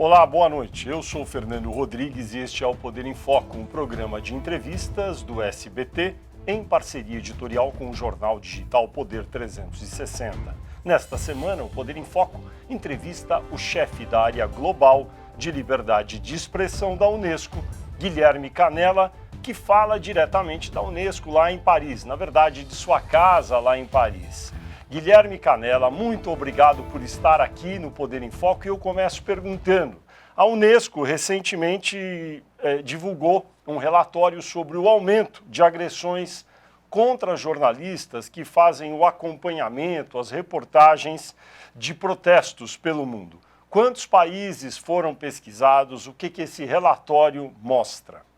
Olá, boa noite. Eu sou o Fernando Rodrigues e este é o Poder em Foco, um programa de entrevistas do SBT em parceria editorial com o jornal digital Poder 360. Nesta semana, o Poder em Foco entrevista o chefe da área global de liberdade de expressão da Unesco, Guilherme Canella, que fala diretamente da Unesco lá em Paris, na verdade de sua casa lá em Paris. Guilherme Canella, muito obrigado por estar aqui no Poder em Foco. E eu começo perguntando, a Unesco recentemente divulgou um relatório sobre o aumento de agressões contra jornalistas que fazem o acompanhamento, as reportagens de protestos pelo mundo. Quantos países foram pesquisados? O que esse relatório mostra?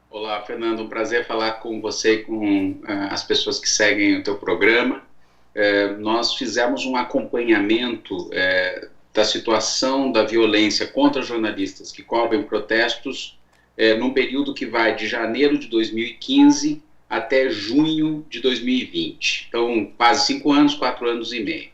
Olá, Fernando, um prazer falar com você e com as pessoas que seguem o teu programa. Nós fizemos um acompanhamento da situação da violência contra jornalistas que cobrem protestos num período que vai de janeiro de 2015 até junho de 2020. Então, quase 5 anos, 4 anos e meio.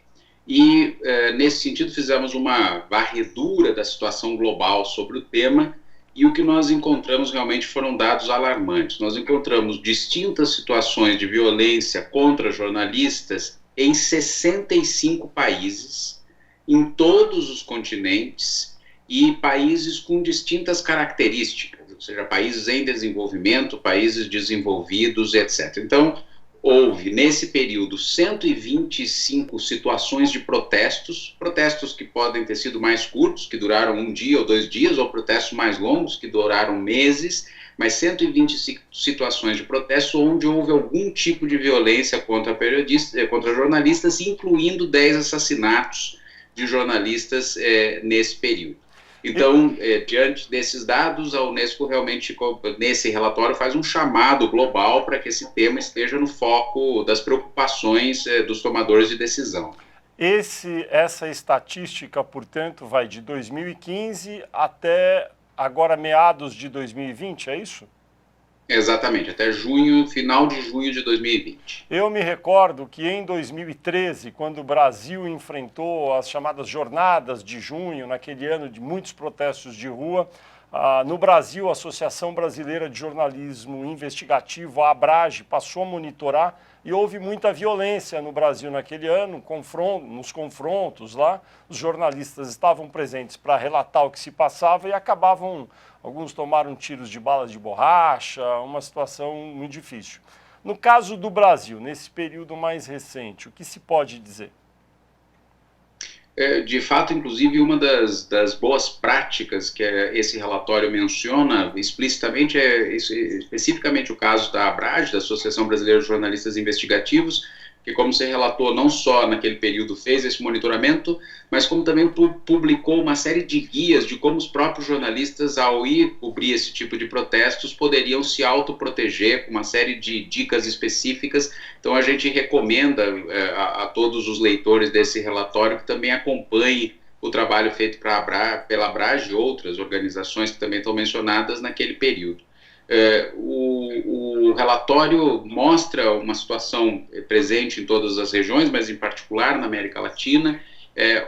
E, nesse sentido, fizemos uma varredura da situação global sobre o tema. E o que nós encontramos realmente foram dados alarmantes. Nós encontramos distintas situações de violência contra jornalistas em 65 países, em todos os continentes, e países com distintas características, ou seja, países em desenvolvimento, países desenvolvidos, etc. Então, houve, nesse período, 125 situações de protestos que podem ter sido mais curtos, que duraram 1 dia ou 2 dias, ou protestos mais longos, que duraram meses, mas 125 situações de protesto onde houve algum tipo de violência contra jornalistas, incluindo 10 assassinatos de jornalistas nesse período. Então, diante desses dados, a Unesco realmente, nesse relatório, faz um chamado global para que esse tema esteja no foco das preocupações dos tomadores de decisão. Essa estatística, portanto, vai de 2015 até agora meados de 2020, é isso? Exatamente, até junho, final de junho de 2020. Eu me recordo que em 2013, quando o Brasil enfrentou as chamadas jornadas de junho, naquele ano de muitos protestos de rua, no Brasil, a Associação Brasileira de Jornalismo Investigativo, a ABRAGE, passou a monitorar e houve muita violência no Brasil naquele ano, nos confrontos lá. Os jornalistas estavam presentes para relatar o que se passava e alguns tomaram tiros de balas de borracha, uma situação muito difícil. No caso do Brasil, nesse período mais recente, o que se pode dizer? De fato, inclusive, uma das boas práticas que esse relatório menciona explicitamente especificamente o caso da ABRAGE, da Associação Brasileira de Jornalistas Investigativos, que, como você relatou, não só naquele período fez esse monitoramento, mas como também publicou uma série de guias de como os próprios jornalistas, ao ir cobrir esse tipo de protestos, poderiam se autoproteger com uma série de dicas específicas. Então, a gente recomenda a todos os leitores desse relatório que também acompanhem o trabalho feito pela ABRAGE e outras organizações que também estão mencionadas naquele período. O relatório mostra uma situação presente em todas as regiões, mas em particular na América Latina.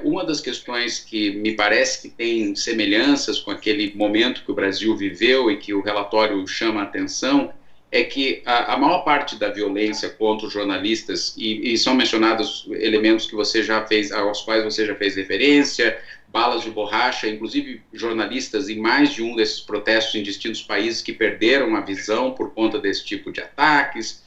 Uma das questões que me parece que tem semelhanças com aquele momento que o Brasil viveu e que o relatório chama a atenção é que a maior parte da violência contra os jornalistas, e são mencionados elementos que aos quais você já fez referência, balas de borracha, inclusive jornalistas em mais de um desses protestos em distintos países que perderam a visão por conta desse tipo de ataques,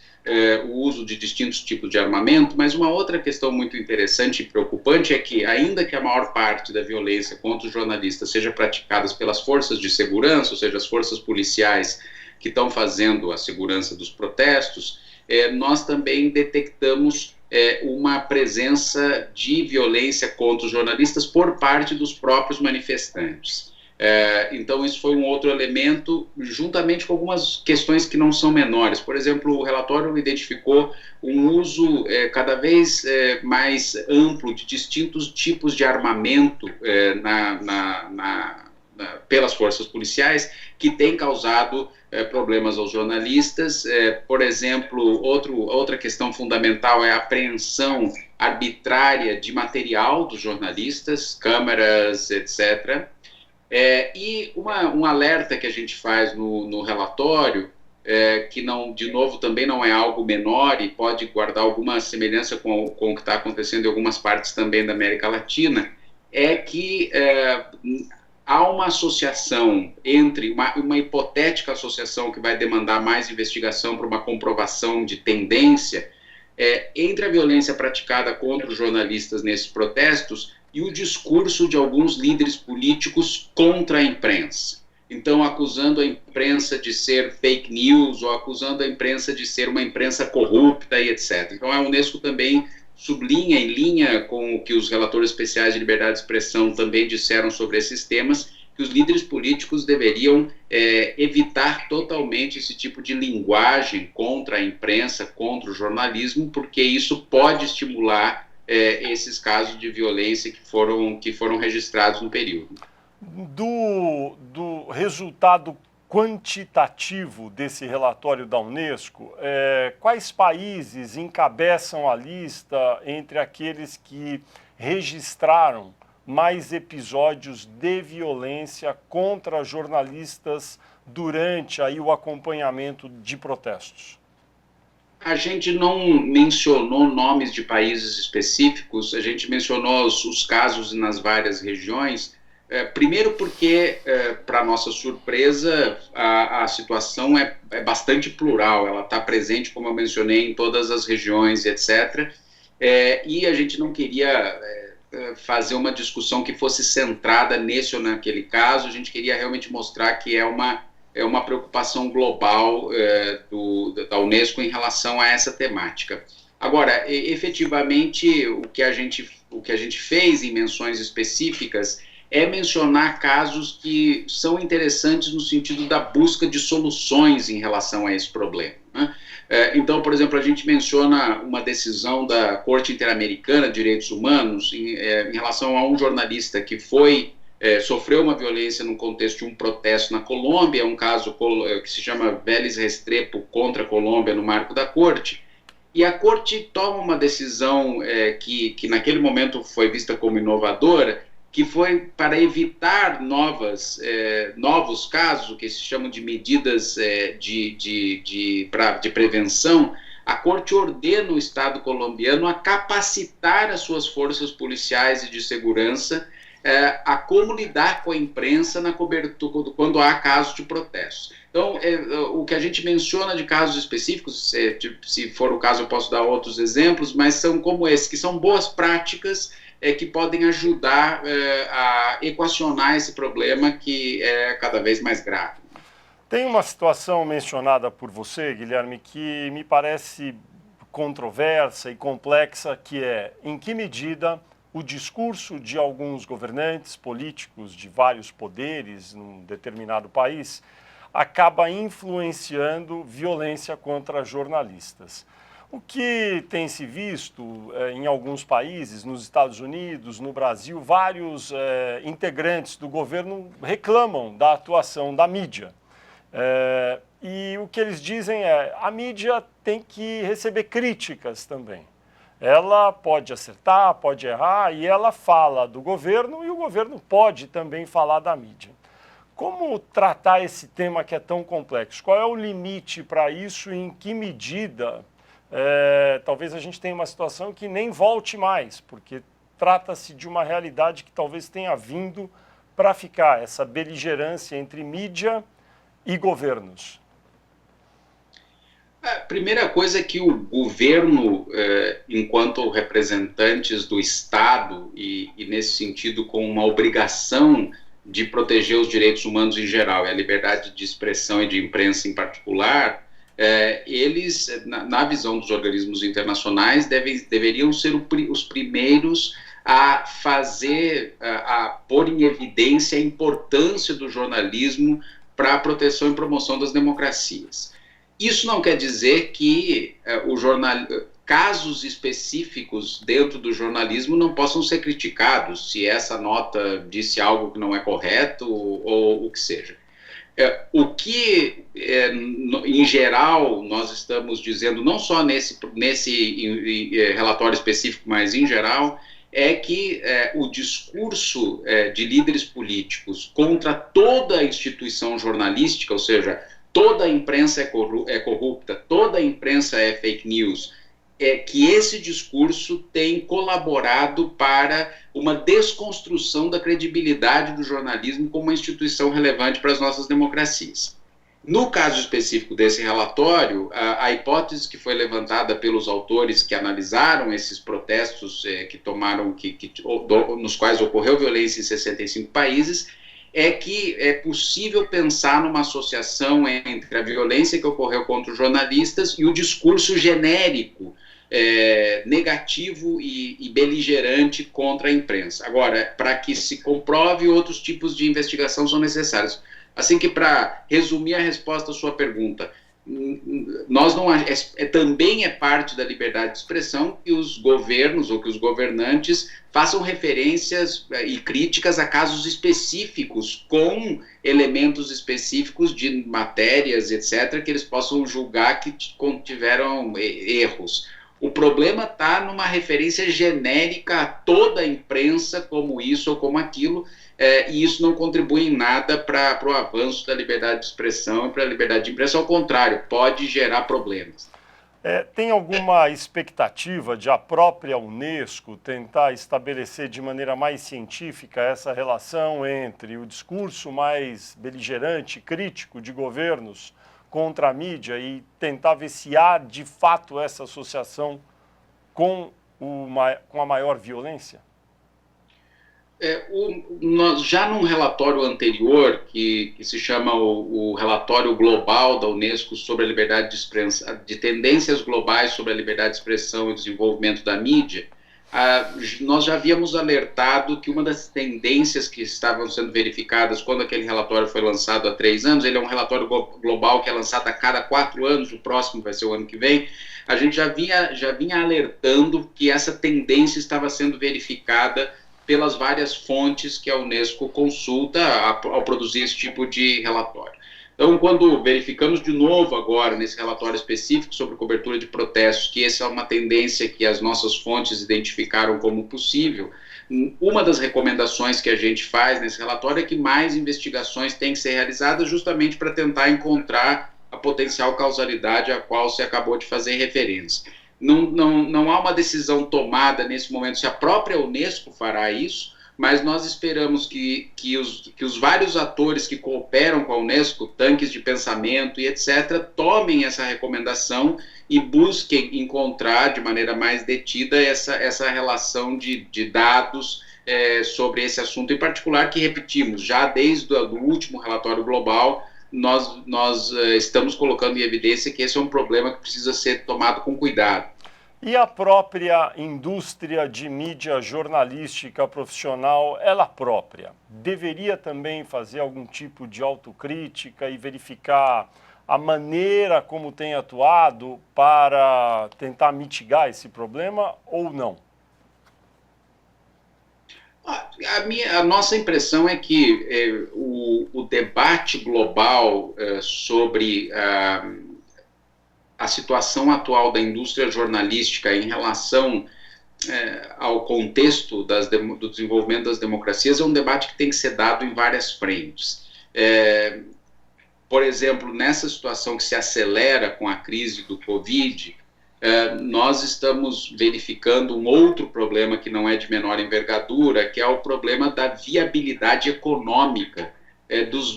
o uso de distintos tipos de armamento. Mas uma outra questão muito interessante e preocupante é que, ainda que a maior parte da violência contra os jornalistas seja praticada pelas forças de segurança, ou seja, as forças policiais que estão fazendo a segurança dos protestos, nós também detectamos uma presença de violência contra os jornalistas por parte dos próprios manifestantes. Então, isso foi um outro elemento, juntamente com algumas questões que não são menores. Por exemplo, o relatório identificou um uso cada vez mais amplo de distintos tipos de armamento pelas forças policiais, que tem causado problemas aos jornalistas. Por exemplo, outra questão fundamental é a apreensão arbitrária de material dos jornalistas, câmeras, etc. E um alerta que a gente faz no relatório, que não, de novo, também não é algo menor e pode guardar alguma semelhança com o que está acontecendo em algumas partes também da América Latina, é que há uma associação entre, uma hipotética associação que vai demandar mais investigação para uma comprovação de tendência, entre a violência praticada contra os jornalistas nesses protestos e o discurso de alguns líderes políticos contra a imprensa. Então, acusando a imprensa de ser fake news, ou acusando a imprensa de ser uma imprensa corrupta e etc. Então, a Unesco também sublinha, em linha com o que os relatores especiais de liberdade de expressão também disseram sobre esses temas, que os líderes políticos deveriam evitar totalmente esse tipo de linguagem contra a imprensa, contra o jornalismo, porque isso pode estimular esses casos de violência que foram registrados no período. Do resultado quantitativo desse relatório da Unesco, quais países encabeçam a lista entre aqueles que registraram mais episódios de violência contra jornalistas durante aí o acompanhamento de protestos? A gente não mencionou nomes de países específicos, a gente mencionou os casos nas várias regiões. Primeiro porque, para nossa surpresa, a situação é bastante plural, ela está presente, como eu mencionei, em todas as regiões, etc. E a gente não queria fazer uma discussão que fosse centrada nesse ou naquele caso, a gente queria realmente mostrar que é uma preocupação global da Unesco em relação a essa temática. Agora, efetivamente, o que a gente fez em menções específicas é mencionar casos que são interessantes no sentido da busca de soluções em relação a esse problema, né? Então, por exemplo, a gente menciona uma decisão da Corte Interamericana de Direitos Humanos em relação a um jornalista que sofreu uma violência no contexto de um protesto na Colômbia, um caso que se chama Vélez Restrepo contra a Colômbia no marco da Corte, e a Corte toma uma decisão que naquele momento foi vista como inovadora, que foi para evitar novos casos, o que se chamam de medidas de prevenção. A Corte ordena o Estado colombiano a capacitar as suas forças policiais e de segurança a como lidar com a imprensa na cobertura quando há casos de protestos. Então, o que a gente menciona de casos específicos, se for o caso eu posso dar outros exemplos, mas são como esses, que são boas práticas que podem ajudar a equacionar esse problema que é cada vez mais grave. Tem uma situação mencionada por você, Guilherme, que me parece controversa e complexa, que é em que medida o discurso de alguns governantes políticos de vários poderes num determinado país acaba influenciando violência contra jornalistas. O que tem se visto em alguns países, nos Estados Unidos, no Brasil, vários integrantes do governo reclamam da atuação da mídia. E o que eles dizem é a mídia tem que receber críticas também. Ela pode acertar, pode errar, e ela fala do governo e o governo pode também falar da mídia. Como tratar esse tema que é tão complexo? Qual é o limite para isso e em que medida talvez a gente tenha uma situação que nem volte mais, porque trata-se de uma realidade que talvez tenha vindo para ficar, essa beligerância entre mídia e governos? A primeira coisa é que o governo, enquanto representantes do Estado, e nesse sentido com uma obrigação de proteger os direitos humanos em geral e a liberdade de expressão e de imprensa em particular, eles, na visão dos organismos internacionais, deveriam ser os primeiros a pôr em evidência a importância do jornalismo para a proteção e promoção das democracias. Isso não quer dizer que casos específicos dentro do jornalismo não possam ser criticados, se essa nota disse algo que não é correto ou o que seja. O que, em geral, nós estamos dizendo, não só nesse relatório específico, mas em geral, é que o discurso de líderes políticos contra toda a instituição jornalística, ou seja, toda a imprensa é corrupta, toda a imprensa é fake news, que esse discurso tem colaborado para uma desconstrução da credibilidade do jornalismo como uma instituição relevante para as nossas democracias. No caso específico desse relatório, a hipótese que foi levantada pelos autores que analisaram esses protestos nos quais ocorreu violência em 65 países, é que é possível pensar numa associação entre a violência que ocorreu contra os jornalistas e o discurso genérico, negativo e beligerante contra a imprensa. Agora, para que se comprove, outros tipos de investigação são necessários. Assim que, para resumir a resposta à sua pergunta, também é parte da liberdade de expressão que os governos ou que os governantes façam referências e críticas a casos específicos, com elementos específicos de matérias, etc., que eles possam julgar que tiveram erros. O problema está numa referência genérica a toda a imprensa, como isso ou como aquilo, e isso não contribui em nada para o avanço da liberdade de expressão e para a liberdade de imprensa. Ao contrário, pode gerar problemas. Tem alguma expectativa de a própria Unesco tentar estabelecer de maneira mais científica essa relação entre o discurso mais beligerante, crítico de governos contra a mídia e tentar ver se há de fato essa associação com a maior violência? Já num relatório anterior, que se chama o Relatório Global da Unesco sobre a Liberdade de Expressão, de Tendências Globais sobre a Liberdade de Expressão e Desenvolvimento da Mídia, nós já havíamos alertado que uma das tendências que estavam sendo verificadas quando aquele relatório foi lançado há 3 anos, ele é um relatório global que é lançado a cada 4 anos, o próximo vai ser o ano que vem, a gente já vinha alertando que essa tendência estava sendo verificada pelas várias fontes que a Unesco consulta ao produzir esse tipo de relatório. Então, quando verificamos de novo agora, nesse relatório específico sobre cobertura de protestos, que essa é uma tendência que as nossas fontes identificaram como possível, uma das recomendações que a gente faz nesse relatório é que mais investigações têm que ser realizadas justamente para tentar encontrar a potencial causalidade a qual você acabou de fazer referência. Não há uma decisão tomada nesse momento se a própria Unesco fará isso, mas nós esperamos que os vários atores que cooperam com a Unesco, tanques de pensamento e etc., tomem essa recomendação e busquem encontrar de maneira mais detida essa relação de dados sobre esse assunto em particular, que repetimos, já desde o último relatório global, nós estamos colocando em evidência que esse é um problema que precisa ser tomado com cuidado. E a própria indústria de mídia jornalística profissional, ela própria, deveria também fazer algum tipo de autocrítica e verificar a maneira como tem atuado para tentar mitigar esse problema ou não? A nossa impressão é que o debate global sobre a situação atual da indústria jornalística em relação ao contexto do desenvolvimento das democracias é um debate que tem que ser dado em várias frentes. Por exemplo, nessa situação que se acelera com a crise do Covid, nós estamos verificando um outro problema que não é de menor envergadura, que é o problema da viabilidade econômica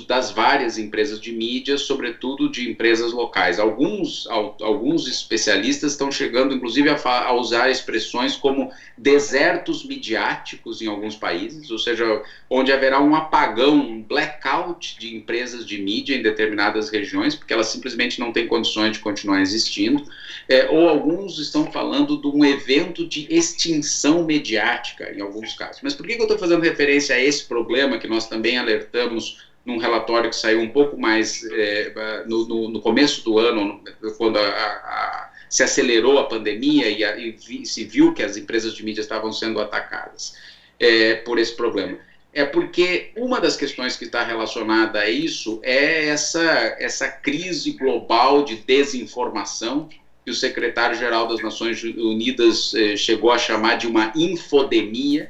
das várias empresas de mídia, sobretudo de empresas locais. Alguns especialistas estão chegando, inclusive, a usar expressões como desertos midiáticos em alguns países, ou seja, onde haverá um apagão, um blackout de empresas de mídia em determinadas regiões, porque elas simplesmente não têm condições de continuar existindo, ou alguns estão falando de um evento de extinção mediática, em alguns casos. Mas por que eu estou fazendo referência a esse problema que nós também alertamos num relatório que saiu um pouco mais no começo do ano, quando se acelerou a pandemia e se viu que as empresas de mídia estavam sendo atacadas por esse problema? É porque uma das questões que está relacionada a isso é essa crise global de desinformação que o secretário-geral das Nações Unidas chegou a chamar de uma infodemia.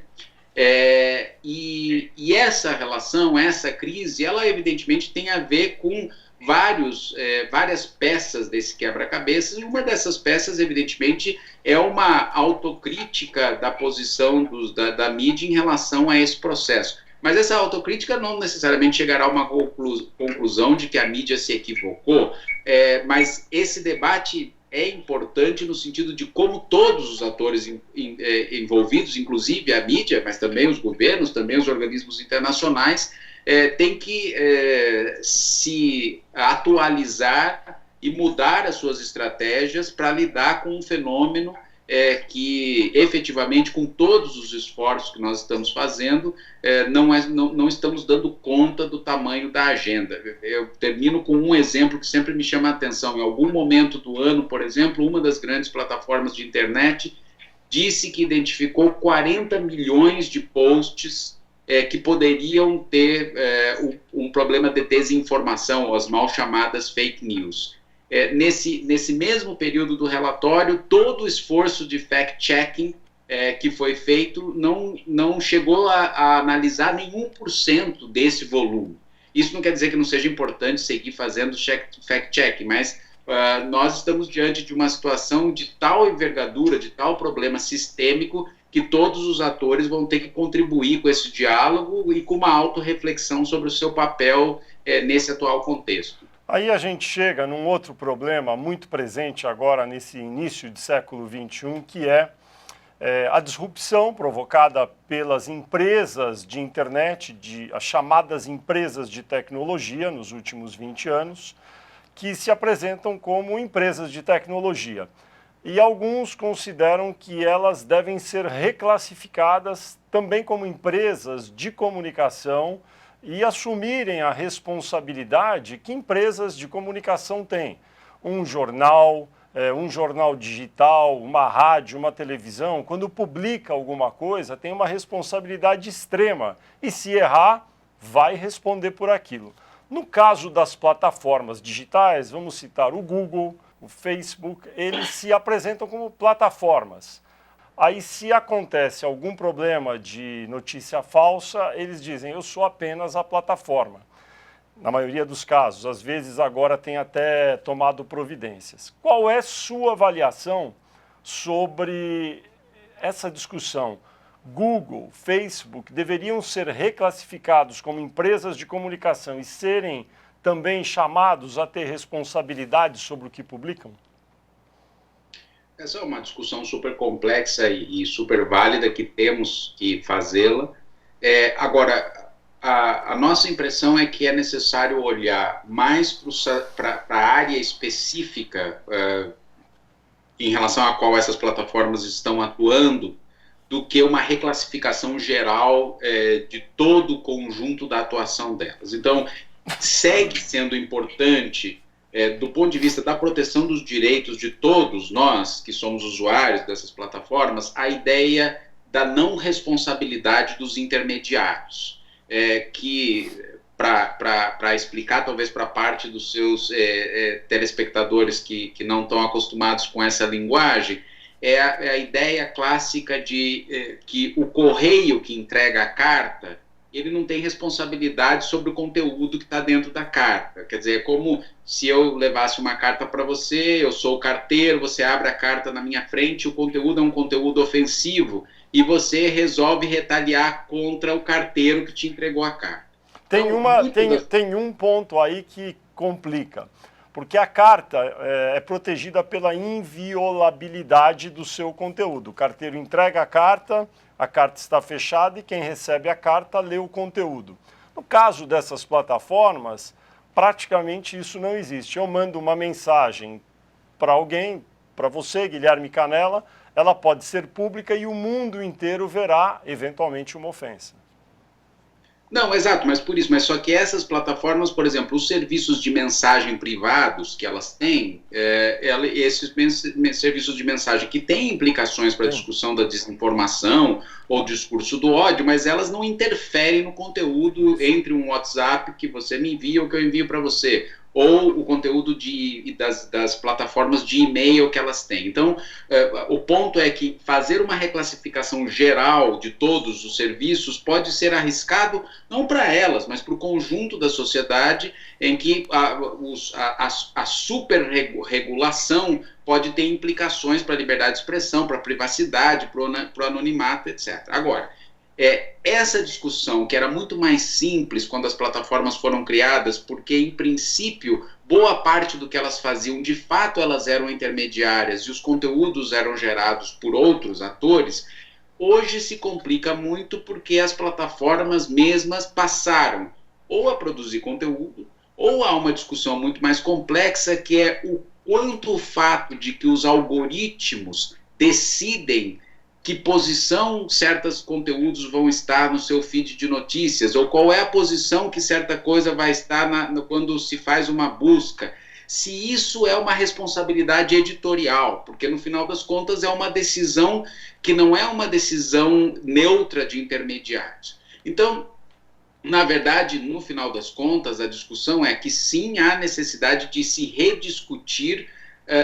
E essa relação, essa crise, ela evidentemente tem a ver com várias peças desse quebra-cabeças, e uma dessas peças, evidentemente, é uma autocrítica da posição da mídia em relação a esse processo. Mas essa autocrítica não necessariamente chegará a uma conclusão de que a mídia se equivocou, mas esse debate é importante no sentido de como todos os atores envolvidos, inclusive a mídia, mas também os governos, também os organismos internacionais, têm que se atualizar e mudar as suas estratégias para lidar com um fenômeno que, efetivamente, com todos os esforços que nós estamos fazendo, não estamos dando conta do tamanho da agenda. Eu termino com um exemplo que sempre me chama a atenção. Em algum momento do ano, por exemplo, uma das grandes plataformas de internet disse que identificou 40 milhões de posts que poderiam ter um problema de desinformação, ou as mal chamadas fake news. Nesse mesmo período do relatório, todo o esforço de fact-checking que foi feito não chegou a analisar nenhum por cento desse volume. Isso não quer dizer que não seja importante seguir fazendo fact-checking, mas nós estamos diante de uma situação de tal envergadura, de tal problema sistêmico, que todos os atores vão ter que contribuir com esse diálogo e com uma autorreflexão sobre o seu papel nesse atual contexto. Aí a gente chega num outro problema muito presente agora nesse início de século XXI, que é a disrupção provocada pelas empresas de internet, as chamadas empresas de tecnologia nos últimos 20 anos, que se apresentam como empresas de tecnologia. E alguns consideram que elas devem ser reclassificadas também como empresas de comunicação e assumirem a responsabilidade que empresas de comunicação têm. Um jornal digital, uma rádio, uma televisão, quando publica alguma coisa, tem uma responsabilidade extrema. E se errar, vai responder por aquilo. No caso das plataformas digitais, vamos citar o Google, o Facebook, eles se apresentam como plataformas. Aí, se acontece algum problema de notícia falsa, eles dizem, eu sou apenas a plataforma. Na maioria dos casos, às vezes agora tem até tomado providências. Qual é sua avaliação sobre essa discussão? Google, Facebook deveriam ser reclassificados como empresas de comunicação e serem também chamados a ter responsabilidade sobre o que publicam? Essa é uma discussão super complexa e super válida que temos que fazê-la. Agora, a nossa impressão é que é necessário olhar mais para a área específica em relação à qual essas plataformas estão atuando, do que uma reclassificação geral de todo o conjunto da atuação delas. Então, segue sendo importante, do ponto de vista da proteção dos direitos de todos nós, que somos usuários dessas plataformas, a ideia da não responsabilidade dos intermediários, que, para explicar talvez para parte dos seus telespectadores que não estão acostumados com essa linguagem, é a ideia clássica de que o correio que entrega a carta, ele não tem responsabilidade sobre o conteúdo que está dentro da carta. Quer dizer, é como se eu levasse uma carta para você, eu sou o carteiro, você abre a carta na minha frente, o conteúdo é um conteúdo ofensivo, e você resolve retaliar contra o carteiro que te entregou a carta. Tem um ponto aí que complica, porque a carta é protegida pela inviolabilidade do seu conteúdo. O carteiro entrega a carta está fechada e quem recebe a carta lê o conteúdo. No caso dessas plataformas, praticamente isso não existe. Eu mando uma mensagem para alguém, para você, Guilherme Canella, ela pode ser pública e o mundo inteiro verá, eventualmente, uma ofensa. Não, exato, mas por isso, mas só que essas plataformas, por exemplo, os serviços de mensagem privados que elas têm, esses serviços de mensagem que têm implicações para a discussão da desinformação ou discurso do ódio, mas elas não interferem no conteúdo entre um WhatsApp que você me envia ou que eu envio para você, ou o conteúdo das plataformas de e-mail que elas têm. Então, o ponto é que fazer uma reclassificação geral de todos os serviços pode ser arriscado, não para elas, mas para o conjunto da sociedade, em que a superregulação pode ter implicações para a liberdade de expressão, para a privacidade, para o anonimato, etc. Agora, essa discussão, que era muito mais simples quando as plataformas foram criadas, porque, em princípio, boa parte do que elas faziam, de fato, elas eram intermediárias e os conteúdos eram gerados por outros atores, hoje se complica muito porque as plataformas mesmas passaram ou a produzir conteúdo, ou há uma discussão muito mais complexa, que é o quanto o fato de que os algoritmos decidem que posição certos conteúdos vão estar no seu feed de notícias, ou qual é a posição que certa coisa vai estar quando se faz uma busca, se isso é uma responsabilidade editorial, porque no final das contas é uma decisão que não é uma decisão neutra de intermediários. Então, na verdade, no final das contas, a discussão é que sim, há necessidade de se rediscutir,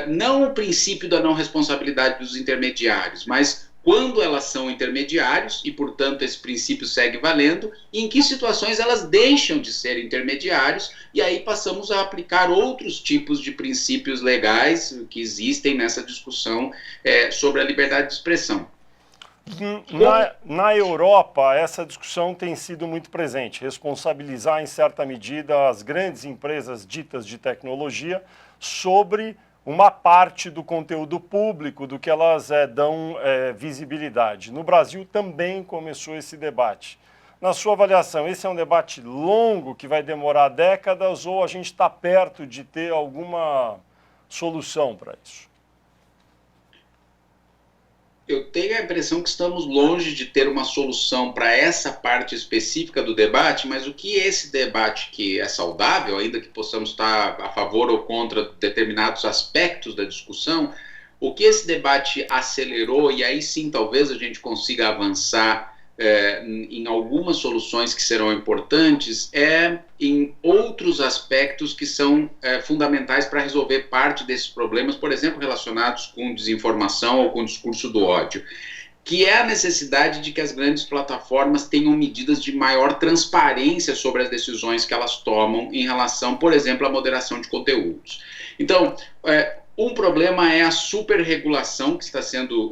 não o princípio da não responsabilidade dos intermediários, mas quando elas são intermediários, e portanto esse princípio segue valendo, e em que situações elas deixam de ser intermediários, e aí passamos a aplicar outros tipos de princípios legais que existem nessa discussão sobre a liberdade de expressão. Na Europa, essa discussão tem sido muito presente, responsabilizar em certa medida as grandes empresas ditas de tecnologia sobre uma parte do conteúdo público, do que elas dão visibilidade. No Brasil também começou esse debate. Na sua avaliação, esse é um debate longo que vai demorar décadas ou a gente está perto de ter alguma solução para isso? Eu tenho a impressão que estamos longe de ter uma solução para essa parte específica do debate, mas o que esse debate que é saudável, ainda que possamos estar a favor ou contra determinados aspectos da discussão, o que esse debate acelerou, e aí sim talvez a gente consiga avançar em algumas soluções que serão importantes, em outros aspectos que são fundamentais para resolver parte desses problemas, por exemplo, relacionados com desinformação ou com discurso do ódio, que é a necessidade de que as grandes plataformas tenham medidas de maior transparência sobre as decisões que elas tomam em relação, por exemplo, à moderação de conteúdos. Então, um problema é a superregulação que está sendo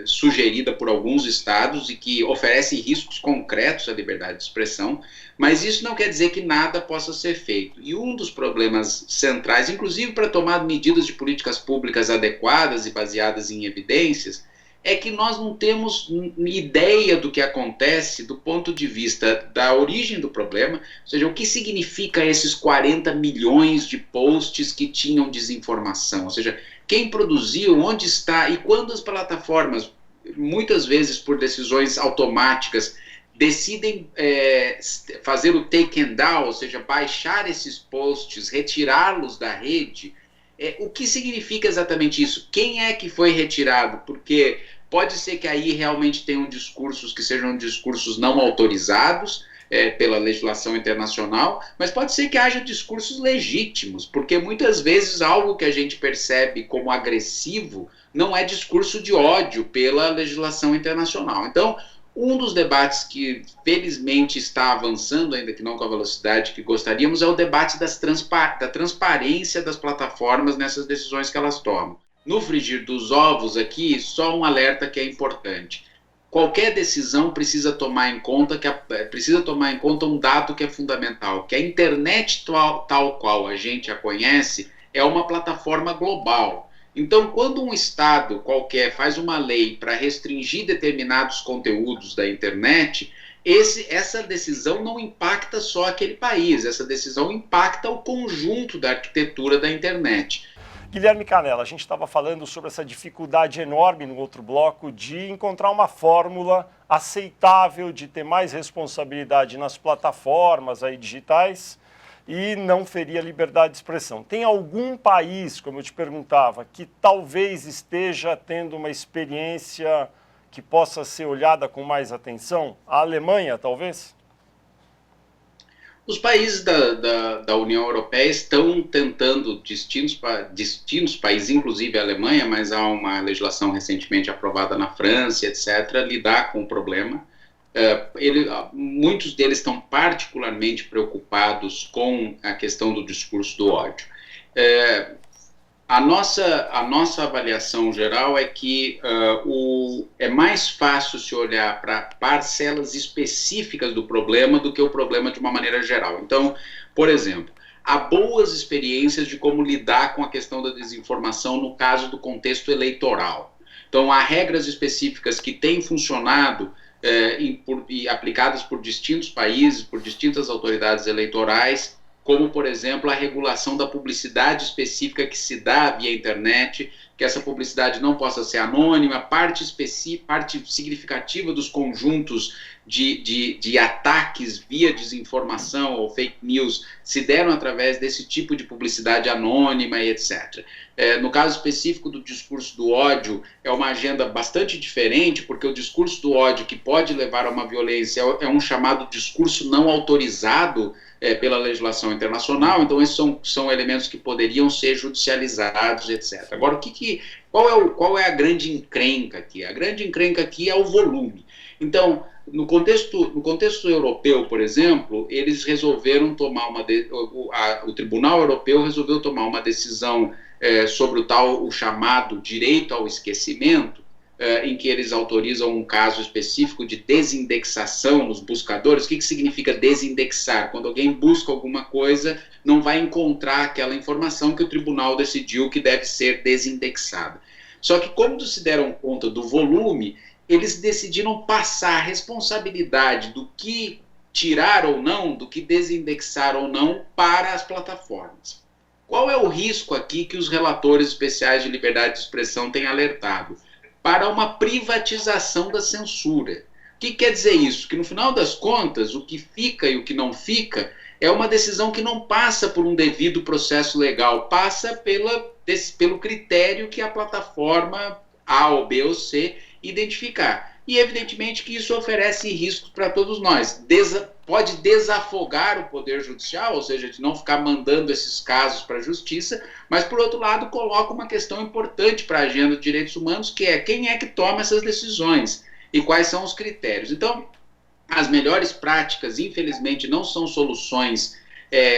sugerida por alguns estados e que oferece riscos concretos à liberdade de expressão, mas isso não quer dizer que nada possa ser feito. E um dos problemas centrais, inclusive para tomar medidas de políticas públicas adequadas e baseadas em evidências, é que nós não temos ideia do que acontece do ponto de vista da origem do problema, ou seja, o que significa esses 40 milhões de posts que tinham desinformação, ou seja, quem produziu, onde está, e quando as plataformas, muitas vezes por decisões automáticas, decidem fazer o take and down, ou seja, baixar esses posts, retirá-los da rede, o que significa exatamente isso? Quem é que foi retirado? Porque pode ser que aí realmente tenham discursos que sejam discursos não autorizados pela legislação internacional, mas pode ser que haja discursos legítimos, porque muitas vezes algo que a gente percebe como agressivo não é discurso de ódio pela legislação internacional. Então, um dos debates que, felizmente, está avançando, ainda que não com a velocidade que gostaríamos, é o debate da transparência das plataformas nessas decisões que elas tomam. No frigir dos ovos aqui, só um alerta que é importante. Qualquer decisão precisa tomar em conta um dado que é fundamental, que a internet tal qual a gente a conhece é uma plataforma global. Então, quando um estado qualquer faz uma lei para restringir determinados conteúdos da internet, essa decisão não impacta só aquele país, essa decisão impacta o conjunto da arquitetura da internet. Guilherme Canella, a gente estava falando sobre essa dificuldade enorme no outro bloco de encontrar uma fórmula aceitável de ter mais responsabilidade nas plataformas aí digitais e não ferir a liberdade de expressão. Tem algum país, como eu te perguntava, que talvez esteja tendo uma experiência que possa ser olhada com mais atenção? A Alemanha, talvez? Os países da União Europeia estão tentando, distintos países, inclusive a Alemanha, mas há uma legislação recentemente aprovada na França, etc., lidar com o problema. Muitos deles estão particularmente preocupados com a questão do discurso do ódio. A nossa avaliação geral é que é mais fácil se olhar para parcelas específicas do problema do que o problema de uma maneira geral. Então, por exemplo, há boas experiências de como lidar com a questão da desinformação no caso do contexto eleitoral. Então, há regras específicas que têm funcionado e aplicadas por distintos países, por distintas autoridades eleitorais, como, por exemplo, a regulação da publicidade específica que se dá via internet, que essa publicidade não possa ser anônima, parte significativa dos conjuntos de ataques via desinformação ou fake news se deram através desse tipo de publicidade anônima e etc. No caso específico do discurso do ódio, é uma agenda bastante diferente, porque o discurso do ódio que pode levar a uma violência é um chamado discurso não autorizado pela legislação internacional, então esses são elementos que poderiam ser judicializados, etc. Agora, qual é a grande encrenca aqui? A grande encrenca aqui é o volume. Então, no contexto europeu, por exemplo, eles resolveram tomar o Tribunal Europeu resolveu tomar uma decisão sobre o chamado direito ao esquecimento, em que eles autorizam um caso específico de desindexação nos buscadores. O que significa desindexar? Quando alguém busca alguma coisa, não vai encontrar aquela informação que o tribunal decidiu que deve ser desindexada. Só que, como se deram conta do volume, eles decidiram passar a responsabilidade do que tirar ou não, do que desindexar ou não, para as plataformas. Qual é o risco aqui que os relatores especiais de liberdade de expressão têm alertado? Para uma privatização da censura. O que quer dizer isso? Que no final das contas, o que fica e o que não fica é uma decisão que não passa por um devido processo legal, passa pelo critério que a plataforma A ou B ou C identificar. E evidentemente que isso oferece riscos para todos nós. Pode desafogar o Poder Judicial, ou seja, de não ficar mandando esses casos para a Justiça, mas, por outro lado, coloca uma questão importante para a agenda de direitos humanos, que é quem é que toma essas decisões e quais são os critérios. Então, as melhores práticas, infelizmente, não são soluções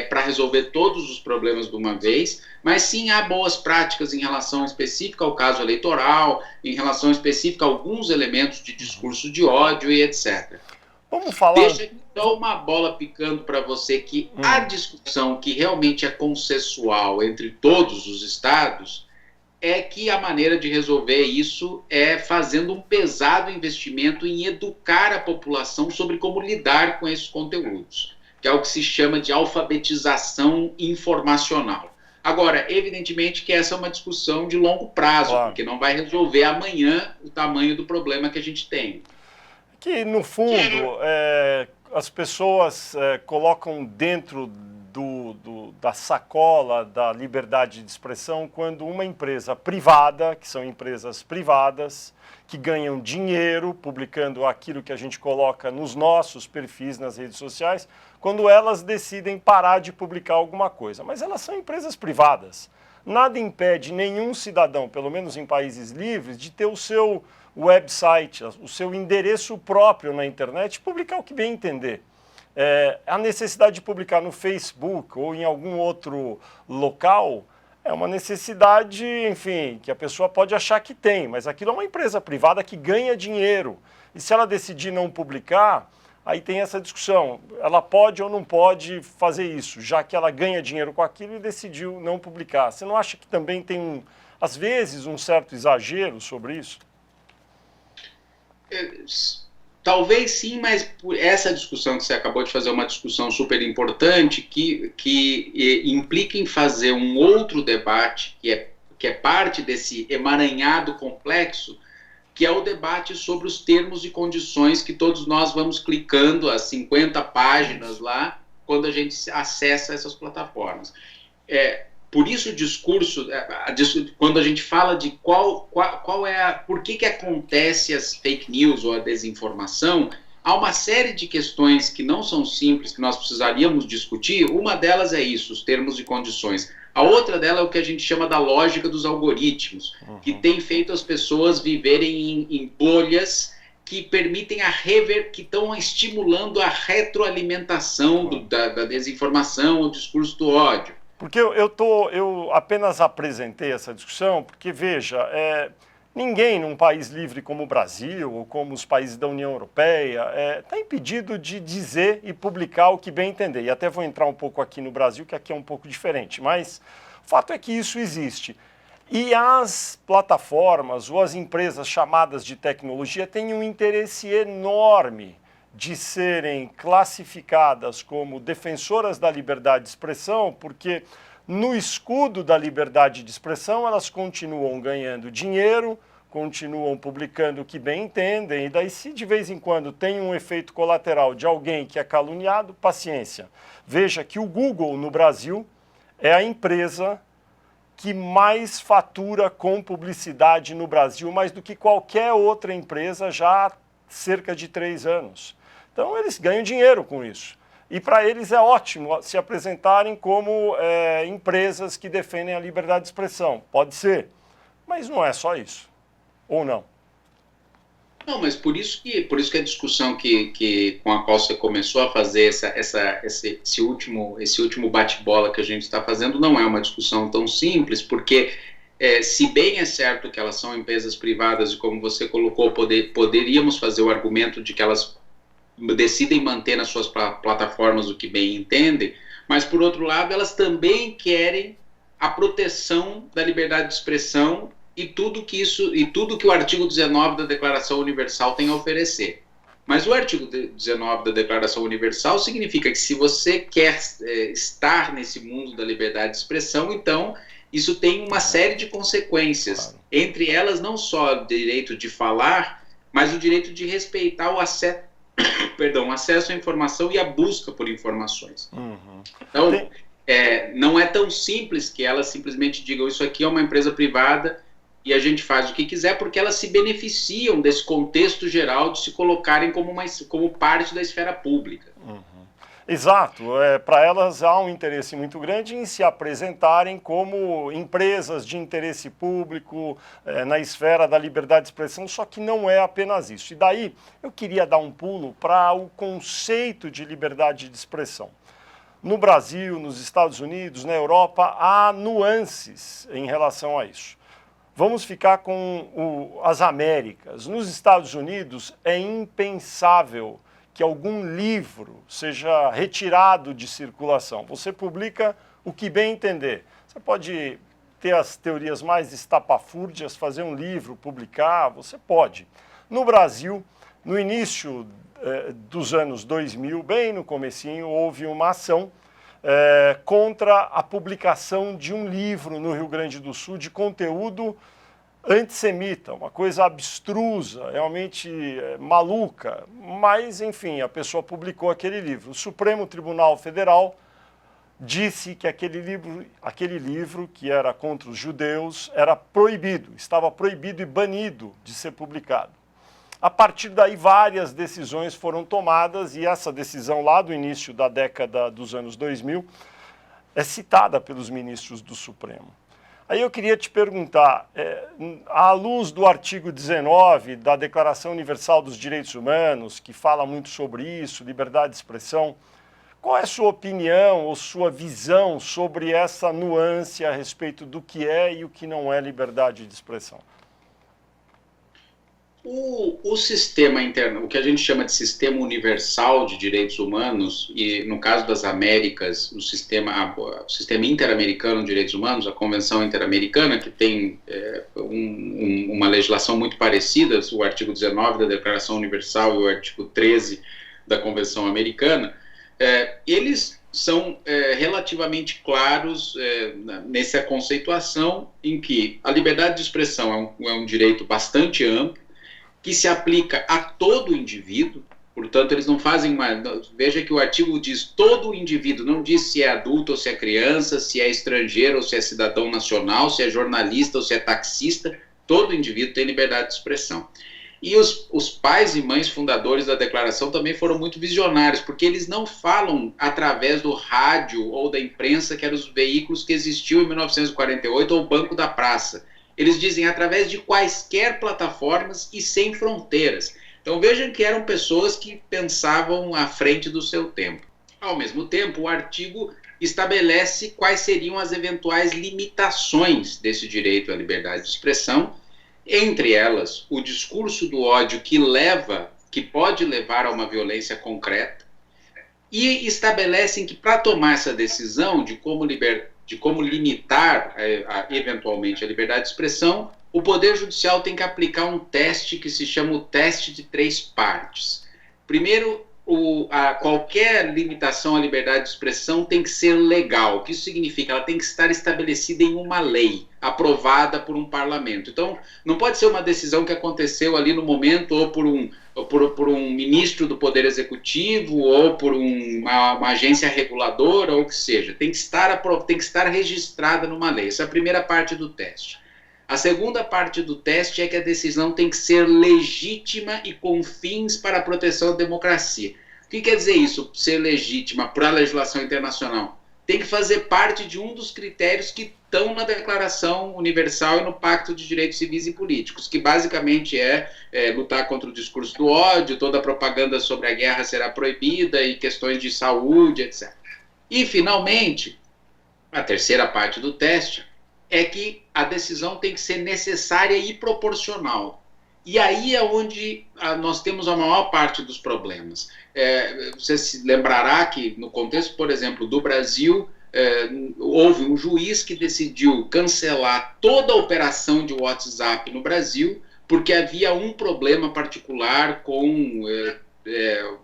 para resolver todos os problemas de uma vez, mas sim há boas práticas em relação específica ao caso eleitoral, em relação específica a alguns elementos de discurso de ódio e etc. Vamos falar... Deixa então uma bola picando para você que a discussão que realmente é consensual entre todos os estados é que a maneira de resolver isso é fazendo um pesado investimento em educar a população sobre como lidar com esses conteúdos, que é o que se chama de alfabetização informacional. Agora, evidentemente que essa é uma discussão de longo prazo, claro, porque não vai resolver amanhã o tamanho do problema que a gente tem. Que, no fundo, as pessoas colocam dentro da sacola da liberdade de expressão quando uma empresa privada, que são empresas privadas, que ganham dinheiro publicando aquilo que a gente coloca nos nossos perfis nas redes sociais, quando elas decidem parar de publicar alguma coisa. Mas elas são empresas privadas. Nada impede nenhum cidadão, pelo menos em países livres, de ter o seu website, o seu endereço próprio na internet e publicar o que bem entender. A necessidade de publicar no Facebook ou em algum outro local é uma necessidade, enfim, que a pessoa pode achar que tem, mas aquilo é uma empresa privada que ganha dinheiro. E se ela decidir não publicar, aí tem essa discussão. Ela pode ou não pode fazer isso, já que ela ganha dinheiro com aquilo e decidiu não publicar. Você não acha que também tem, às vezes, um certo exagero sobre isso? Talvez sim, mas por essa discussão que você acabou de fazer é uma discussão super importante que implica em fazer um outro debate, que é que é parte desse emaranhado complexo, que é o debate sobre os termos e condições que todos nós vamos clicando as 50 páginas lá, quando a gente acessa essas plataformas. Por isso o discurso, quando a gente fala de por que acontece as fake news ou a desinformação, há uma série de questões que não são simples, que nós precisaríamos discutir. Uma delas é isso, os termos e condições. A outra dela é o que a gente chama da lógica dos algoritmos, que tem feito as pessoas viverem em bolhas que permitem que estão estimulando a retroalimentação da desinformação, o discurso do ódio. Porque eu apenas apresentei essa discussão porque, veja, ninguém num país livre como o Brasil ou como os países da União Europeia está impedido de dizer e publicar o que bem entender. E até vou entrar um pouco aqui no Brasil, que aqui é um pouco diferente, mas o fato é que isso existe. E as plataformas ou as empresas chamadas de tecnologia têm um interesse enorme de serem classificadas como defensoras da liberdade de expressão, porque no escudo da liberdade de expressão elas continuam ganhando dinheiro, continuam publicando o que bem entendem, e daí se de vez em quando tem um efeito colateral de alguém que é caluniado, paciência. Veja que o Google no Brasil é a empresa que mais fatura com publicidade no Brasil, mais do que qualquer outra empresa já há cerca de 3 anos. Então eles ganham dinheiro com isso. E para eles é ótimo se apresentarem como empresas que defendem a liberdade de expressão. Pode ser, mas não é só isso. Ou não? Não, mas por isso que a discussão com a qual você começou a fazer esse último bate-bola que a gente está fazendo não é uma discussão tão simples, porque se bem é certo que elas são empresas privadas e, como você colocou, poderíamos fazer o argumento de que elas decidem manter nas suas plataformas o que bem entendem, mas, por outro lado, elas também querem a proteção da liberdade de expressão e tudo que o artigo 19 da Declaração Universal tem a oferecer. Mas o artigo 19 da Declaração Universal significa que, se você quer estar nesse mundo da liberdade de expressão, então isso tem uma série de consequências. Claro. Entre elas, não só o direito de falar, mas o direito de respeitar o acesso à informação e a busca por informações. Então, não é tão simples que elas simplesmente digam isso aqui é uma empresa privada e a gente faz o que quiser, porque elas se beneficiam desse contexto geral de se colocarem como parte da esfera pública. Exato. Para elas há um interesse muito grande em se apresentarem como empresas de interesse público na esfera da liberdade de expressão, só que não é apenas isso. E daí eu queria dar um pulo para o conceito de liberdade de expressão. No Brasil, nos Estados Unidos, na Europa, há nuances em relação a isso. Vamos ficar com as Américas. Nos Estados Unidos é impensável que algum livro seja retirado de circulação. Você publica o que bem entender. Você pode ter as teorias mais estapafúrdias, fazer um livro, publicar, você pode. No Brasil, no início dos anos 2000, bem no comecinho, houve uma ação contra a publicação de um livro no Rio Grande do Sul de conteúdo antissemita, uma coisa abstrusa, realmente maluca, mas, enfim, a pessoa publicou aquele livro. O Supremo Tribunal Federal disse que aquele livro, que era contra os judeus, era proibido, estava proibido e banido de ser publicado. A partir daí, várias decisões foram tomadas, e essa decisão lá do início da década dos anos 2000 é citada pelos ministros do Supremo. Aí eu queria te perguntar, à luz do artigo 19 da Declaração Universal dos Direitos Humanos, que fala muito sobre isso, liberdade de expressão, qual é a sua opinião ou sua visão sobre essa nuance a respeito do que é e o que não é liberdade de expressão? O sistema interno, o que a gente chama de sistema universal de direitos humanos, e no caso das Américas, o sistema interamericano de direitos humanos, a Convenção Interamericana, que tem uma legislação muito parecida, o artigo 19 da Declaração Universal e o artigo 13 da Convenção Americana, eles são relativamente claros nessa conceituação em que a liberdade de expressão é um direito bastante amplo, que se aplica a todo indivíduo. Portanto, eles não fazem uma... Veja que o artigo diz todo indivíduo, não diz se é adulto ou se é criança, se é estrangeiro ou se é cidadão nacional, se é jornalista ou se é taxista. Todo indivíduo tem liberdade de expressão. E os pais e mães fundadores da declaração também foram muito visionários, porque eles não falam através do rádio ou da imprensa, que eram os veículos que existiam em 1948, ou o Banco da Praça. Eles dizem através de quaisquer plataformas e sem fronteiras. Então vejam que eram pessoas que pensavam à frente do seu tempo. Ao mesmo tempo, o artigo estabelece quais seriam as eventuais limitações desse direito à liberdade de expressão, entre elas o discurso do ódio que pode levar a uma violência concreta, e estabelecem que para tomar essa decisão de como limitar eventualmente a liberdade de expressão, o Poder Judicial tem que aplicar um teste que se chama o teste de 3 partes. Primeiro, qualquer limitação à liberdade de expressão tem que ser legal. O que isso significa? Ela tem que estar estabelecida em uma lei, aprovada por um parlamento. Então, não pode ser uma decisão que aconteceu ali no momento, ou por um ministro do Poder Executivo, ou por uma agência reguladora, ou o que seja. Tem que estar registrada numa lei. Essa é a primeira parte do teste. A segunda parte do teste é que a decisão tem que ser legítima e com fins para a proteção da democracia. O que quer dizer isso, ser legítima para a legislação internacional? Tem que fazer parte de um dos critérios que estão na Declaração Universal e no Pacto de Direitos Civis e Políticos, que basicamente é lutar contra o discurso do ódio, toda a propaganda sobre a guerra será proibida e questões de saúde, etc. E, finalmente, a terceira parte do teste é que a decisão tem que ser necessária e proporcional. E aí é onde nós temos a maior parte dos problemas. Você se lembrará que, no contexto, por exemplo, do Brasil, houve um juiz que decidiu cancelar toda a operação de WhatsApp no Brasil, porque havia um problema particular com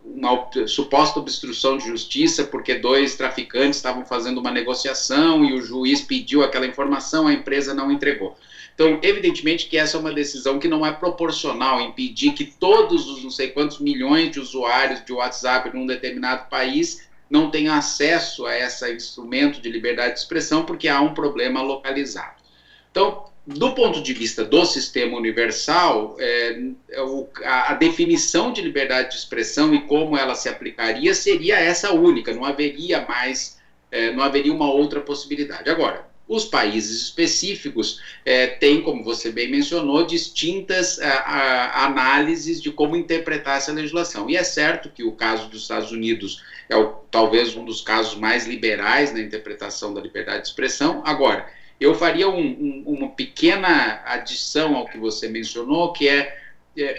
uma suposta obstrução de justiça, porque 2 traficantes estavam fazendo uma negociação e o juiz pediu aquela informação, a empresa não entregou. Então, evidentemente que essa é uma decisão que não é proporcional, impedir que todos os não sei quantos milhões de usuários de WhatsApp num determinado país não tenham acesso a esse instrumento de liberdade de expressão, porque há um problema localizado. Então, do ponto de vista do sistema universal, a definição de liberdade de expressão e como ela se aplicaria seria essa única, não haveria uma outra possibilidade. Agora, os países específicos têm, como você bem mencionou, distintas análises de como interpretar essa legislação. E é certo que o caso dos Estados Unidos é talvez um dos casos mais liberais na interpretação da liberdade de expressão. Agora, eu faria uma pequena adição ao que você mencionou, que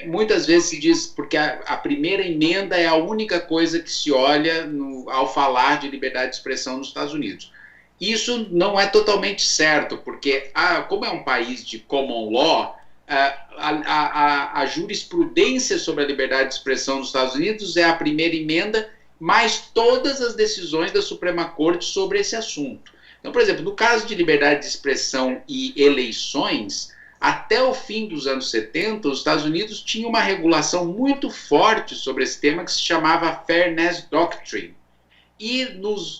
muitas vezes se diz, porque a primeira emenda é a única coisa que se olha ao falar de liberdade de expressão nos Estados Unidos. Isso não é totalmente certo, porque como é um país de common law, a jurisprudência sobre a liberdade de expressão nos Estados Unidos é a primeira emenda, mais todas as decisões da Suprema Corte sobre esse assunto. Então, por exemplo, no caso de liberdade de expressão e eleições, até o fim dos anos 70, os Estados Unidos tinham uma regulação muito forte sobre esse tema que se chamava Fairness Doctrine. E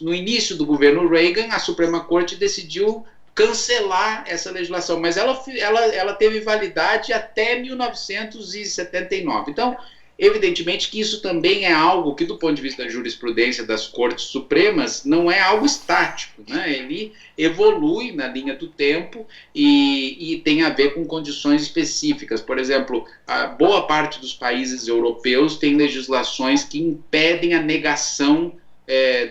no início do governo Reagan, a Suprema Corte decidiu cancelar essa legislação, mas ela teve validade até 1979. Então, evidentemente que isso também é algo que, do ponto de vista da jurisprudência das Cortes Supremas, não é algo estático, né? Ele evolui na linha do tempo e tem a ver com condições específicas. Por exemplo, a boa parte dos países europeus tem legislações que impedem a negação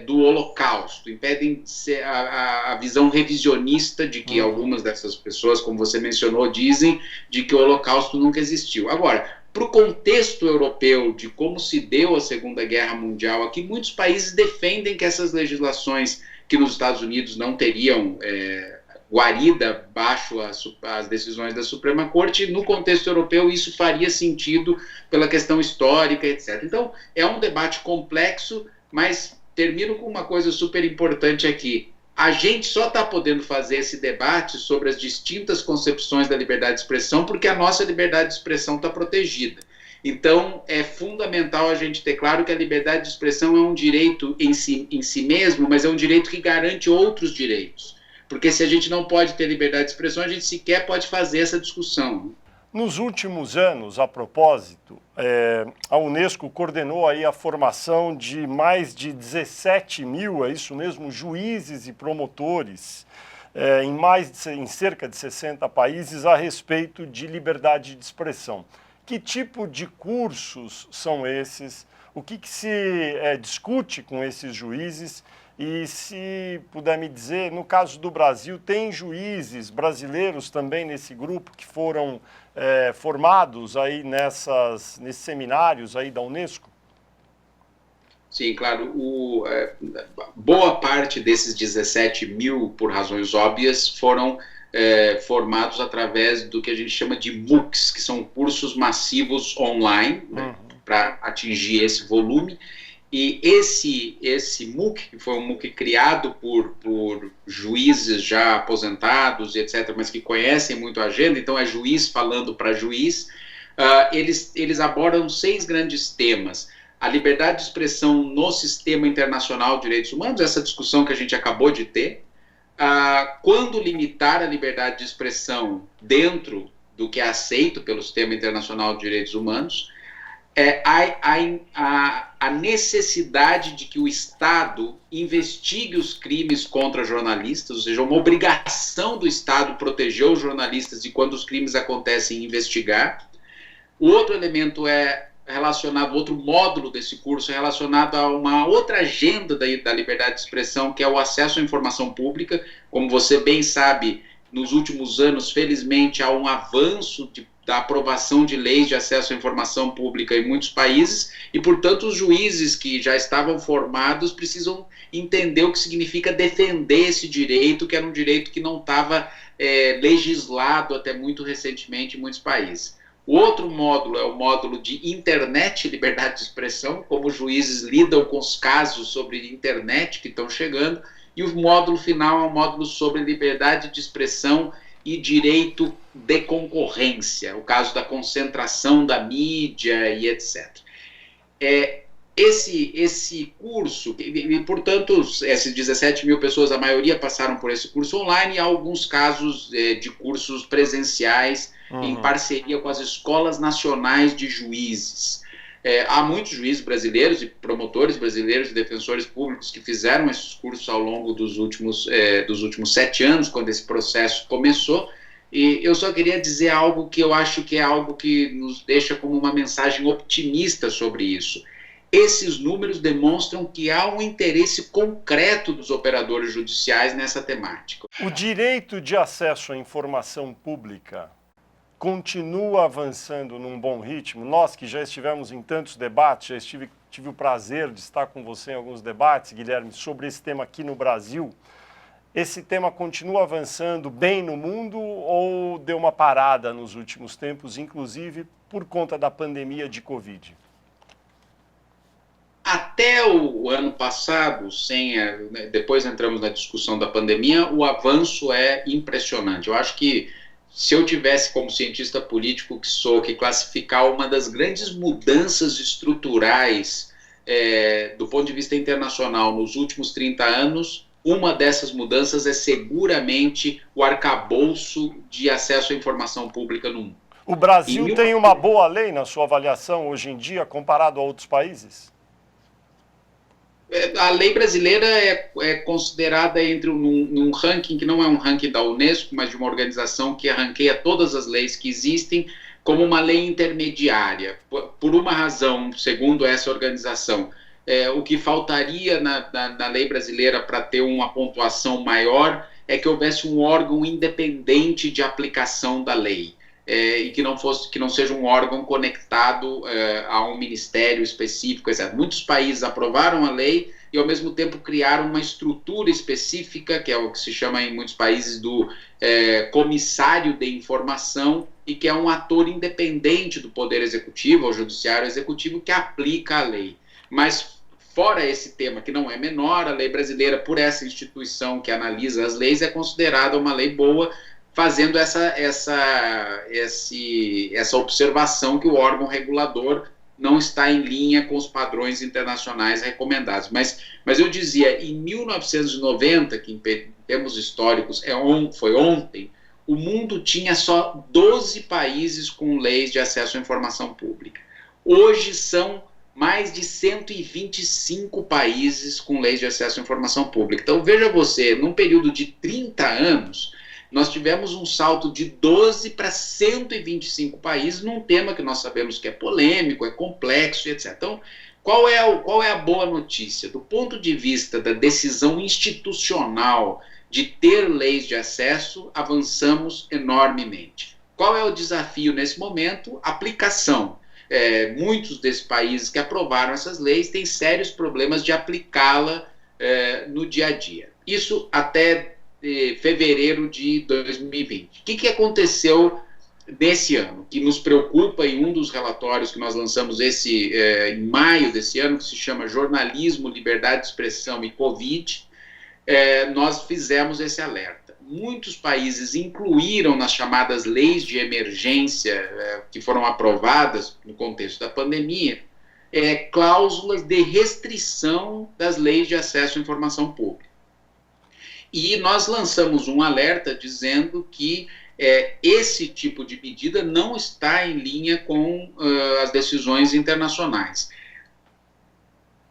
do Holocausto, impedem a visão revisionista de que algumas dessas pessoas, como você mencionou, dizem de que o Holocausto nunca existiu. Agora, para o contexto europeu de como se deu a Segunda Guerra Mundial aqui, muitos países defendem que essas legislações que nos Estados Unidos não teriam guarida baixo as decisões da Suprema Corte, no contexto europeu isso faria sentido pela questão histórica, etc. Então, é um debate complexo, mas termino com uma coisa super importante aqui. A gente só está podendo fazer esse debate sobre as distintas concepções da liberdade de expressão porque a nossa liberdade de expressão está protegida. Então, é fundamental a gente ter claro que a liberdade de expressão é um direito em si mesmo, mas é um direito que garante outros direitos. Porque se a gente não pode ter liberdade de expressão, a gente sequer pode fazer essa discussão. Nos últimos anos, a propósito, a Unesco coordenou aí a formação de mais de 17 mil, é isso mesmo, juízes e promotores em cerca de 60 países a respeito de liberdade de expressão. Que tipo de cursos são esses? O que se discute com esses juízes? E se puder me dizer, no caso do Brasil, tem juízes brasileiros também nesse grupo que foram formados aí nesses seminários aí da Unesco? Sim, claro. Boa parte desses 17 mil, por razões óbvias, foram formados através do que a gente chama de MOOCs, que são cursos massivos online, para atingir esse volume. E esse MOOC, que foi um MOOC criado por juízes já aposentados, etc., mas que conhecem muito a agenda, então é juiz falando para juiz, eles abordam 6 grandes temas. A liberdade de expressão no sistema internacional de direitos humanos, essa discussão que a gente acabou de ter, quando limitar a liberdade de expressão dentro do que é aceito pelo sistema internacional de direitos humanos, a necessidade de que o Estado investigue os crimes contra jornalistas, ou seja, uma obrigação do Estado proteger os jornalistas de quando os crimes acontecem investigar. O outro elemento outro módulo desse curso é relacionado a uma outra agenda da liberdade de expressão, que é o acesso à informação pública. Como você bem sabe, nos últimos anos, felizmente, há um avanço da aprovação de leis de acesso à informação pública em muitos países e, portanto, os juízes que já estavam formados precisam entender o que significa defender esse direito, que era um direito que não estava legislado até muito recentemente em muitos países. O outro módulo é o módulo de internet e liberdade de expressão, como os juízes lidam com os casos sobre internet que estão chegando, e o módulo final é um módulo sobre liberdade de expressão e direito de concorrência, o caso da concentração da mídia e etc. Esse curso, e, portanto, essas 17 mil pessoas, a maioria passaram por esse curso online, e há alguns casos de cursos presenciais em parceria com as escolas nacionais de juízes. Há muitos juízes brasileiros e promotores brasileiros e defensores públicos que fizeram esses cursos ao longo dos últimos 7 anos, quando esse processo começou, e eu só queria dizer algo que eu acho que é algo que nos deixa como uma mensagem otimista sobre isso. Esses números demonstram que há um interesse concreto dos operadores judiciais nessa temática. O direito de acesso à informação pública continua avançando num bom ritmo. Nós que já estivemos em tantos debates, tive o prazer de estar com você em alguns debates, Guilherme, sobre esse tema aqui no Brasil. Esse tema continua avançando bem no mundo ou deu uma parada nos últimos tempos, inclusive por conta da pandemia de Covid? Até o ano passado, depois entramos na discussão da pandemia, o avanço é impressionante. Eu acho que se eu tivesse, como cientista político que sou, que classificar uma das grandes mudanças estruturais do ponto de vista internacional nos últimos 30 anos, uma dessas mudanças é seguramente o arcabouço de acesso à informação pública no mundo. O Brasil tem uma boa lei, na sua avaliação, hoje em dia, comparado a outros países? A lei brasileira é considerada num ranking que não é um ranking da Unesco, mas de uma organização que ranqueia todas as leis que existem como uma lei intermediária. Por uma razão, segundo essa organização, o que faltaria na lei brasileira para ter uma pontuação maior é que houvesse um órgão independente de aplicação da lei. E que não seja um órgão conectado a um ministério específico, etc. Muitos países aprovaram a lei e, ao mesmo tempo, criaram uma estrutura específica, que é o que se chama em muitos países do comissário de informação, e que é um ator independente do poder executivo, ou judiciário executivo, que aplica a lei. Mas Fora esse tema que não é menor, a lei brasileira, por essa instituição que analisa as leis, é considerada uma lei boa, fazendo essa observação que o órgão regulador não está em linha com os padrões internacionais recomendados. Mas eu dizia, em 1990, que em termos históricos foi ontem, o mundo tinha só 12 países com leis de acesso à informação pública. Hoje são mais de 125 países com leis de acesso à informação pública. Então, veja você, num período de 30 anos, nós tivemos um salto de 12 para 125 países num tema que nós sabemos que é polêmico, é complexo, etc. Então, qual é a boa notícia? Do ponto de vista da decisão institucional de ter leis de acesso, avançamos enormemente. Qual é o desafio nesse momento? Aplicação. Muitos desses países que aprovaram essas leis têm sérios problemas de aplicá-la no dia a dia. Isso até fevereiro de 2020. O que aconteceu nesse ano? Que nos preocupa em um dos relatórios que nós lançamos em maio desse ano, que se chama Jornalismo, Liberdade de Expressão e Covid, nós fizemos esse alerta. Muitos países incluíram nas chamadas leis de emergência que foram aprovadas no contexto da pandemia, cláusulas de restrição das leis de acesso à informação pública. E nós lançamos um alerta dizendo que esse tipo de medida não está em linha com as decisões internacionais.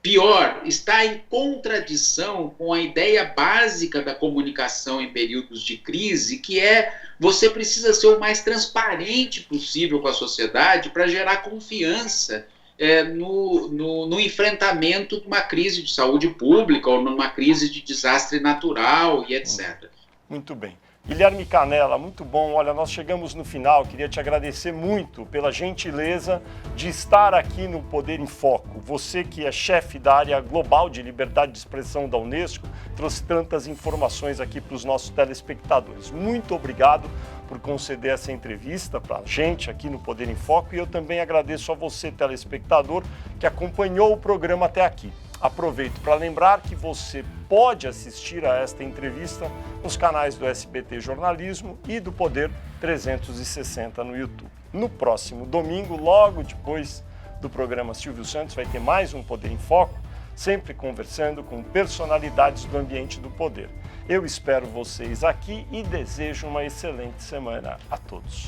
Pior, está em contradição com a ideia básica da comunicação em períodos de crise, que você precisa ser o mais transparente possível com a sociedade para gerar confiança no enfrentamento de uma crise de saúde pública ou numa crise de desastre natural e etc. Muito bem. Guilherme Canella, muito bom. Olha, nós chegamos no final. Queria te agradecer muito pela gentileza de estar aqui no Poder em Foco. Você que é chefe da área global de liberdade de expressão da Unesco, trouxe tantas informações aqui para os nossos telespectadores. Muito obrigado por conceder essa entrevista para a gente aqui no Poder em Foco, e eu também agradeço a você, telespectador, que acompanhou o programa até aqui. Aproveito para lembrar que você pode assistir a esta entrevista nos canais do SBT Jornalismo e do Poder 360 no YouTube. No próximo domingo, logo depois do programa Silvio Santos, vai ter mais um Poder em Foco, sempre conversando com personalidades do ambiente do poder. Eu espero vocês aqui e desejo uma excelente semana a todos.